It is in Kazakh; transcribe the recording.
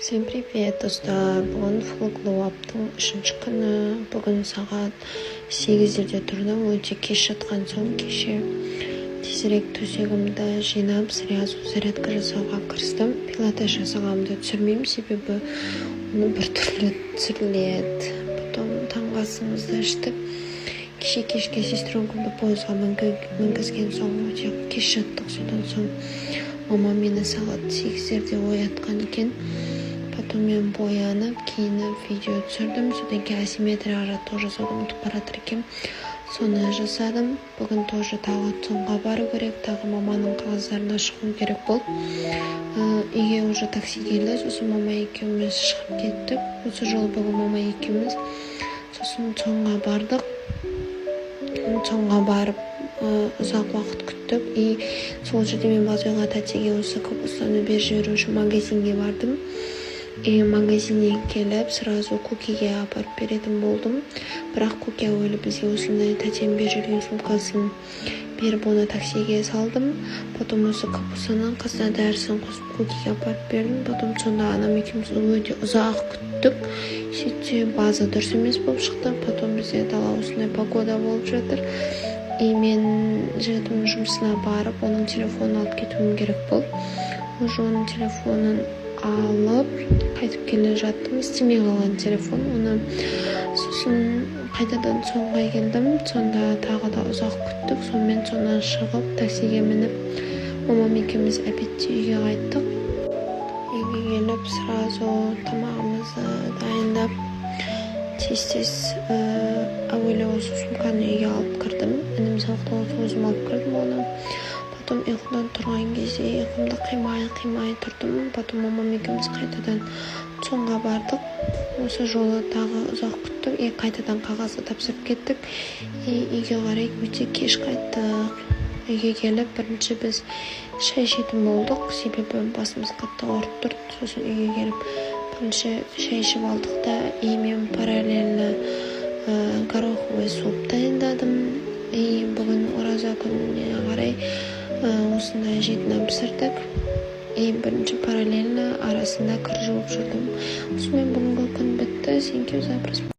Всем привет, достар. Бүгін Флоглоу аптың 3-ші күні. Бүгін сағат 8-де тұрдым. Өте кеш жатқан соң кеше тезірек төсегімді жинап, сразу зарядка жасауға кірістім. Пилатес жасағанымды түсірмеймін, себебі оны бір түрлі түсіріледі. Потом таңғы асымызды іштік. Кеше кешке сестренкамды пойызға мінгізген соң өте кеш жаттық. Содан соң мама мені сағат 8-де оятқан екен. Потом мен боянып, киініп, видео түсірдім. Содан кейін асимметрия жаттығу жасауды ұмытып бара жатыр екенмін. Соны жасадым. Бүгін тоже тағы цонға бару керек, тағы маманың қағаздарына шығу керек болды. Үйге уже такси келді. Сосын мама екеуміз шығып кеттік. Осы жолы бүгін мама екеуміз сосын цонға бардық. Цонға барып ұзақ уақыт күттік. И сол жерде мен базойға тәтеге осы капустаны беріп жіберу үшін магазинге бардым. Магазиннен келіп, сразу кукиге апарып беретін болдым. Бірақ куки әуелі бізге осындай тәтем беріп жүрген сумкасын беріп, оны таксиге салдым. Потом осы капустаның қызына дәрісін қосып кукиге апарып бердім. Потом сонда анам екеуміз өте ұзақ күттік. Сөйтсе база дұрыс емес болып шықты. Потом бізде дала осындай погода болып жатыр. И мен жігітімнің жұмысына барып, оның телефонын алып кетуім керек болды. Уже оның телефонын алып, қайтып келе жаттым. Істемей қалған телефон. Оны сосын қайтадан цонға келдім. Сонда тағы да ұзақ күттік. Сонымен сонан шығып, таксиге мініп, мамам екеуміз обедте үйге қайттық. Үйге келіп, сразу тамағымызды дайындап, тез-тез әуелі осы сумканы үйге алып кірдім. Інім сабақтан өзім алып кірдім оны. Потом ұйқыдан тұрған кезде ұйқымды қимай тұрдым. Потом мамам екеуміз қайтадан цонға бардық. Осы жолы тағы ұзақ күттік. Қайтадан қағазды тапсырып кеттік. Үйге қарай өте кеш қайттық. Үйге келіп, бірінші біз шай ішетін болдық. Себебі басымыз қатты ауырып тұрды. Сосын үйге келіп, бірінші шай ішіп алдық та, мен параллельно гороховый суп дайындадым. Бүгін ораза күніне қарай осындай жейтін пісірдік. Бірінші параллельно арасында кір жуып жүрдім. Осымен бүгінгі күн бітті. Thank you за просмотр.